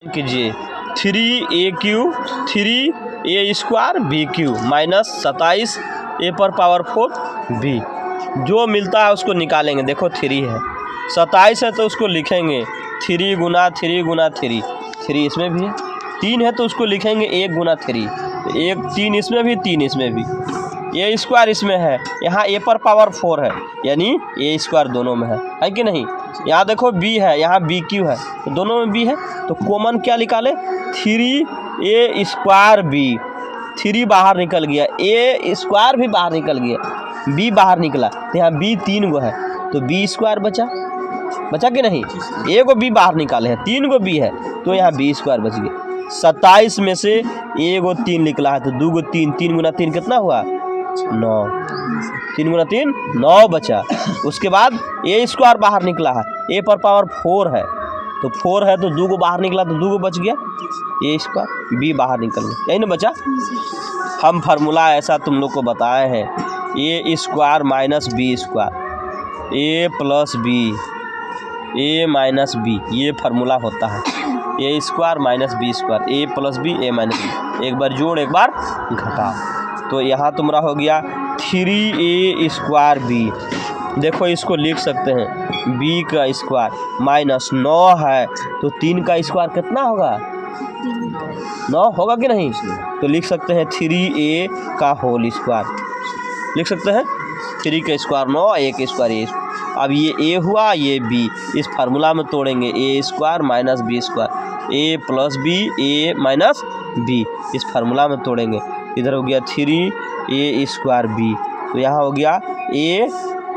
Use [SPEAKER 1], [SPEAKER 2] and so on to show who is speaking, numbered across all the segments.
[SPEAKER 1] कीजिए 3a³ 3a² b³ minus 27 a पर power 4 b। जो मिलता है उसको निकालेंगे। देखो 3 है, 27 है तो उसको लिखेंगे 3 गुना 3 गुना 3, 3 इसमें भी है। 3 है तो उसको लिखेंगे 1 गुना 3, 1 3 इसमें भी 3 इसमें भी। a² इसमें है, यहाँ a पर पावर 4 है यानी a² दोनों में है कि नहीं। यहाँ देखो b है, यहाँ b³ है तो दोनों में b है, तो कॉमन क्या निकाले 3a² b। 3 बाहर निकल गया, a² भी बाहर निकल गया, b बाहर निकला तो यहाँ b 3 गो है तो b² बचा कि नहीं। a को b बाहर निकाले हैं, 3 गो b है तो यहाँ b² बच गया। 27 में से a को 3 निकला है तो 2 को 3, 3 गुना 3 कितना हुआ 9, 3 गुना 3 9 बचा। उसके बाद a² बाहर निकला है, a पर पावर 4 है तो 4 है तो 2 को बाहर निकला तो 2 को बच गया, a² b बाहर निकल गया, यही ना बचा। हम फार्मूला ऐसा तुम लोग को बताए हैं a² minus b², a plus b, a minus b, ये फार्मूला होता है a² minus b², a plus b, a minus b। एक बार जोड़ एक बार घटा, तो यहाँ तुम्हारा हो गया 3a² b। देखो इसको लिख सकते हैं b का स्क्वायर माइनस 9 है तो 3 का स्क्वायर कितना होगा 9 होगा कि नहीं। तो लिख सकते हैं 3a का होल स्क्वायर, लिख सकते हैं 3 का स्क्वायर 9, a का स्क्वायर a। अब ये a हुआ, ये b, इस फार्मूला में तोड़ेंगे a² minus b², a plus b, a minus b, इस फार्मूला में तोड़ेंगे। इधर हो गया 3a² b, तो यहाँ हो गया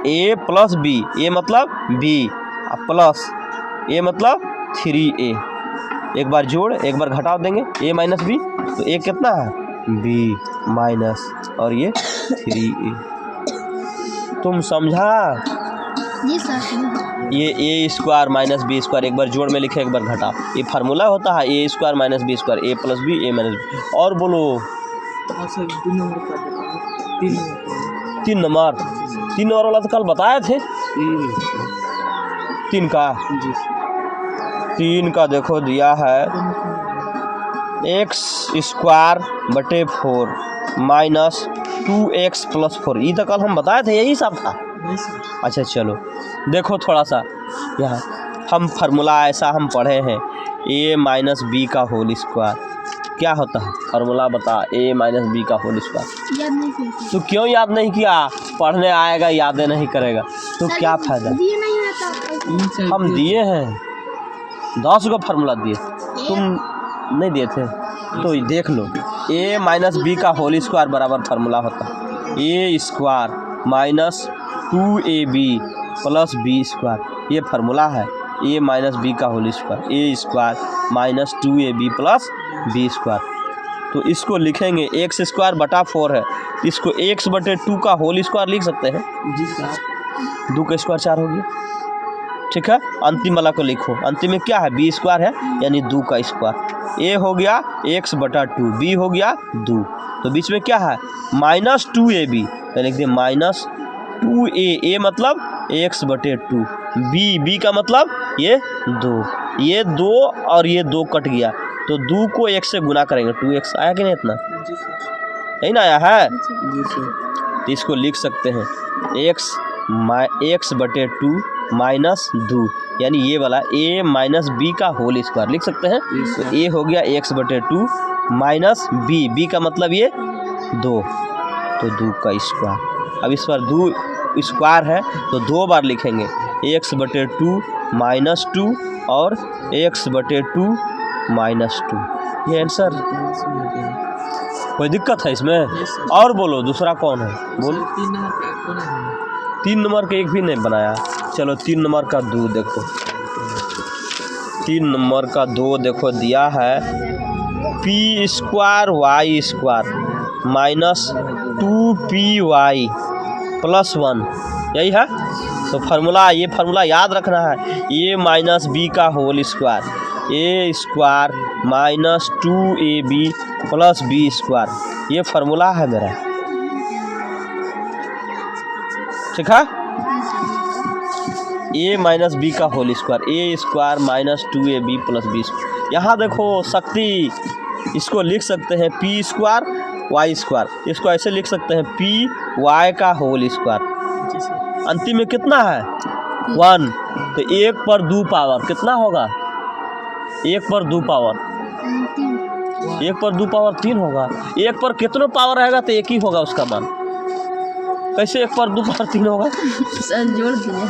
[SPEAKER 1] a प्लस b, a मतलब b प्लस a मतलब 3a। एक बार जोड़ एक बार घटा देंगे a माइनस b, तो a कितना है b माइनस और ये 3a। तुम समझा ये a² माइनस b², एक बार जोड़ में लिखे एक बार घटा, ये फार्मूला होता है a² minus b², a plus b, a minus b। और बोलो 3 नंबर वाला तो कल बताए थे। 3 का देखो दिया है x² बटे 4 माइनस 2x प्लस 4, ये तो कल हम बताए थे, यही सब था। अच्छा चलो देखो थोड़ा सा यहाँ हम फार्मूला ऐसा हम पढ़े हैं a माइनस b का होल स्क्वायर क्या होता है, फार्मूला बता a माइनस b का होल स्क्वायर। तो क्यों याद नहीं किया, पढ़ने आएगा याद नहीं करेगा तो क्या फायदा। हम दिए हैं 10 का फार्मूला दिए, तुम नहीं दिए थे तो देख लो। a माइनस b का होल स्क्वायर बराबर फार्मूला होता है a² minus 2ab plus b², ये फार्मूला है a माइनस b का whole square, a² minus 2ab plus b²। तो इसको लिखेंगे x² बटा 4 है, इसको x बटे 2 का होल स्क्वायर लिख सकते हैं जी साहब। 2 का स्क्वायर 4 हो गया, ठीक है। अंतिम वाला को लिखो, अंतिम में क्या है b² है यानी 2 का स्क्वायर, a हो गया x बटा 2, b हो गया 2, तो बीच में क्या है माइनस 2ab, तो लिख दिए माइनस 2a, a मतलब x बटे 2, b का मतलब ये 2, ये 2 और ये 2 कट गया तो 2 को 1 से गुना करेंगे, 2x आया कि नहीं इतना, यही ना आया है। तो इसको लिख सकते हैं x बटे 2 माइनस 2 यानी ये वाला a माइनस b का होल स्क्वायर लिख सकते हैं। तो a हो गया x बटे 2 माइनस b का मतलब ये 2, तो 2 का स्क्वायर। अब इस पर 2 स्क्वायर है तो 2 बार लिखेंगे x बटे 2 माइनस 2 और x बटे 2 माइनस 2, ये आंसर। कोई दिक्कत है इसमें। और बोलो दूसरा कौन है, बोलो 3 नंबर का एक भी नहीं बनाया। चलो 3 नंबर का 2 देखो, 3 नंबर का 2 देखो दिया है p² y² minus 2py plus 1, यही है। तो फार्मूला, ये फार्मूला याद रखना है a माइनस b का whole square, a² minus 2ab plus b², ये फार्मूला है मेरा, ठीक है। a माइनस b का whole square, a² minus 2ab plus b², यहाँ देखो शक्ति, इसको लिख सकते हैं पी स्क्वायर वाई स्क्वायर, इसको ऐसे लिख सकते हैं पी वाई का होल स्क्वायर। अंतिम में कितना है 1, तो 1 पर 2 पावर कितना होगा 1 पर 2 पावर 1 पर 2 पावर 3 होगा। 1 पर कितना पावर रहेगा तो 1 ही होगा उसका मान। कैसे 1 पर 2 पावर 3 होगा
[SPEAKER 2] सर जोड़ दिए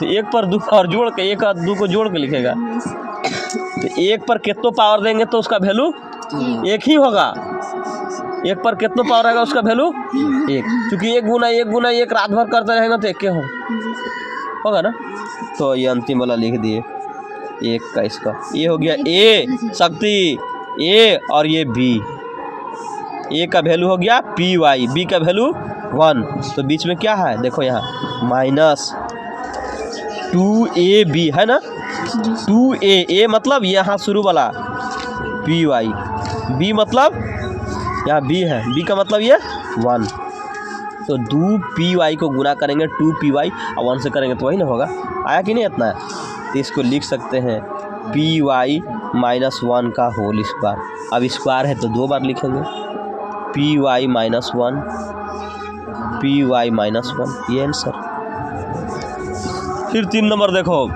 [SPEAKER 1] तो 1 पर 2 पावर जोड़ के 1 और 2 को जोड़ के लिखेगा। तो 1 पर कितना पावर देंगे तो उसका वैल्यू 1 ही होगा। 1 पर कितना पावर रहेगा उसका वैल्यू 1, क्योंकि 1 गुना 1 गुना 1 रात भर करते रहेगा तो 1 होगा ना। तो ये अंतिम वाला लिख दिए 1 का इसका। ये हो गया ए शक्ति ए और ये बी। ए का वैल्यू हो गया पी वाई, बी का वैल्यू 1। तो बीच में क्या है देखो यहाँ माइनस 2ab है ना। 2a मतलब यहाँ शुरू वाला पी वाई, बी मतलब यहाँ बी है, बी का मतलब ये 1। तो 2py को गुना करेंगे 2py और 1 से करेंगे तो वही ना होगा। आया कि नहीं इतना। तो इसको लिख सकते हैं py माइनस 1 का होल स्क्वायर। अब स्क्वायर है तो 2 बार लिखेंगे py माइनस 1 py माइनस 1, ये आंसर। फिर 3 नंबर देखो,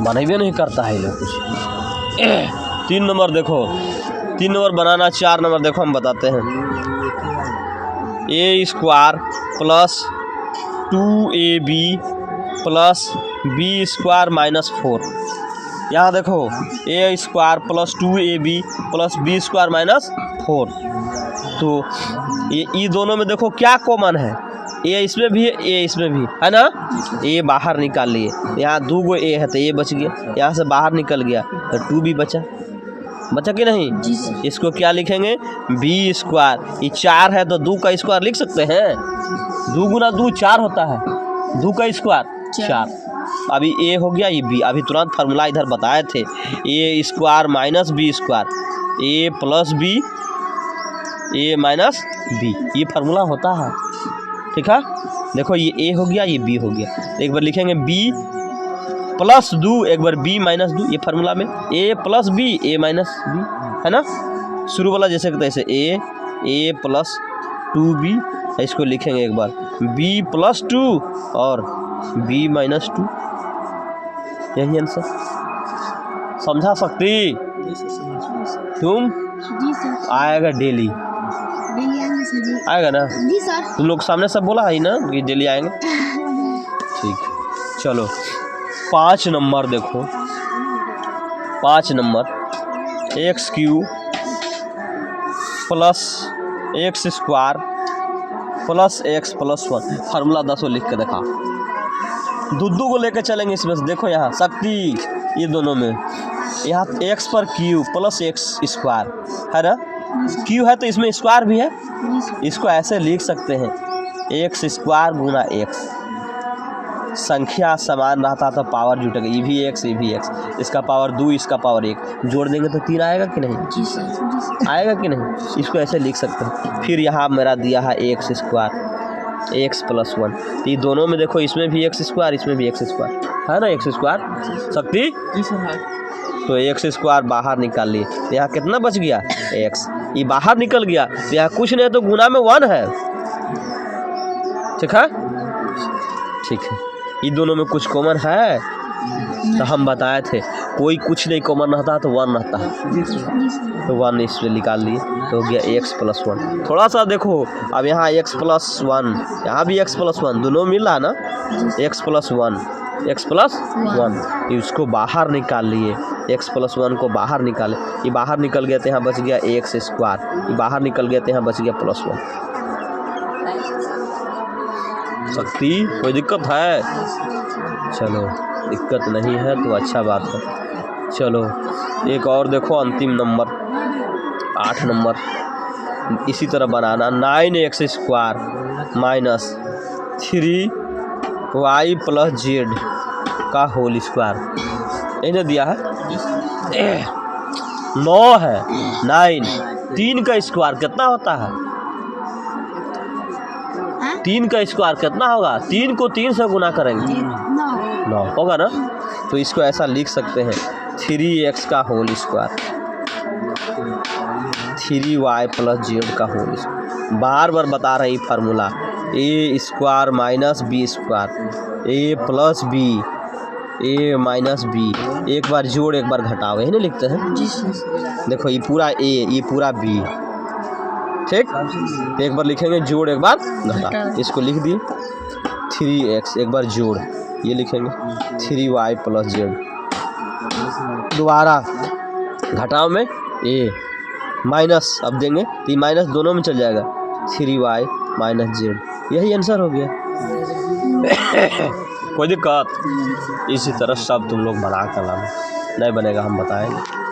[SPEAKER 1] बनेबे नहीं करता है लोग कुछ। 3 नंबर देखो, 3 नंबर बनाना। 4 नंबर देखो हम बताते हैं। A square plus 2ab plus B square minus 4। यहाँ देखो A square plus 2ab plus B square minus 4। तो ये दोनों में देखो क्या कॉमन है, ए इसमें भी है ए इसमें भी है ना। ए बाहर निकाल लिए, यहाँ 2 गो ए है तो ए बच गया, यहाँ से बाहर निकल गया तो 2 भी बचा कि नहीं। इसको क्या लिखेंगे बी स्क्वायर। ये 4 है तो 2 का स्क्वायर लिख सकते हैं। 2 गुना 2 4 होता है, 2 का स्क्वायर 4। अभी ए हो गया, ये बी। अभी तुरंत फार्मूला इधर बताए थे ए square minus b square, a plus b a minus B, ये फार्मूला होता है। ठीक है, देखो ये ए हो गया ये बी हो गया। एक बार लिखेंगे बी प्लस 2, एक बार बी माइनस 2, ये फार्मूला में ए plus b a minus B है ना। शुरू वाला जैसे कि तैसे ए प्लस 2b, इसको लिखेंगे एक बार b प्लस 2 और b माइनस 2, यही आंसर। समझा सकती तुम।
[SPEAKER 2] जी सर,
[SPEAKER 1] आएगा डेली आएगा ना।
[SPEAKER 2] जी सर।
[SPEAKER 1] तुम लोग सामने सब बोला है ना कि डेली आएंगे। ठीक, चलो 5 नंबर देखो। 5 number x Q plus x square plus x plus 1। Formula 10 लिख के देखा। 2 को लेकर चलेंगे इसमें से। देखो यहाँ शक्ति ये दोनों में, यहाँ एक्स पर क्यू प्लस एक्स स्क्वायर है ना। क्यू है तो इसमें स्क्वायर भी है, इसको ऐसे लिख सकते हैं एक्स स्क्वायर गुना एक्स। संख्या समान रहता तो पावर जुटेगा, ये भी एक्स ये भी एक्स, इसका पावर 2 इसका पावर 1, जोड़ देंगे तो 3 आएगा कि नहीं।
[SPEAKER 2] जी सर।
[SPEAKER 1] आएगा कि नहीं, इसको ऐसे लिख सकते हैं। फिर यहाँ मेरा दिया है एक्स स्क्वायर एक्स प्लस 1। तो ये दोनों में देखो इसमें भी एक्स स्क्वायर इसमें भी एक्स स्क्वायर है ना। एक्स स्क्वायर शक्ति तो एक्स स्क्वायर बाहर निकाल लिए, तो यहाँ कितना बच गया एक्स, ये बाहर निकल गया तो यहाँ कुछ नहीं तो गुना में 1 है। ठीक है, ठीक है। ये दोनों में कुछ कॉमन है तो हम बताए थे, कोई कुछ नहीं कॉमन रहता तो 1 रहता है, तो 1 इसमें निकाल लिए तो हो गया एक्स प्लस 1। थोड़ा सा देखो अब यहाँ एक्स प्लस 1 यहाँ भी एक्स प्लस 1 दोनों मिल रहा ना। एक्स प्लस 1 एक्स प्लस 1 इसको बाहर निकाल लिए, एक्स प्लस 1 को बाहर निकाले, ये बाहर निकल गया तो यहाँ बच गया एक्स स्क्वायर, ये बाहर निकल गया तो यहाँ बच गया प्लस 1। शक्ति कोई दिक्कत है। चलो दिक्कत नहीं है तो अच्छा बात है। चलो एक और देखो अंतिम नंबर 8 नंबर। इसी तरह बनाना 9x square minus 3y plus z का होल स्क्वायर। इन्हें दिया है 9 है 9, 3 का स्क्वायर कितना होता है 3 का स्क्वायर कितना होगा, 3 को 3 से गुना करेंगे 9 होगा ना। तो इसको ऐसा लिख सकते हैं 3x का whole square 3y plus z का होल स्क्वायर। बार बार बता रही formula a square minus b square a plus b a minus b, एक बार जोड़ एक बार घटाओ, यही ना लिखते हैं।
[SPEAKER 2] जी सर।
[SPEAKER 1] देखो ये पूरा ए ये पूरा बी, ठीक। एक बार लिखेंगे जोड़ एक बार घटा, इसको लिख दिए 3x एक बार जोड़, ये लिखेंगे 3y प्लस जेड, दोबारा घटाओ में ए माइनस, अब देंगे तो ये माइनस दोनों में चल जाएगा 3y माइनस जेड, यही आंसर हो गया। कोई दिक्कत? इसी तरह सब तुम लोग बना कर लाना, नहीं बनेगा हम बताएंगे।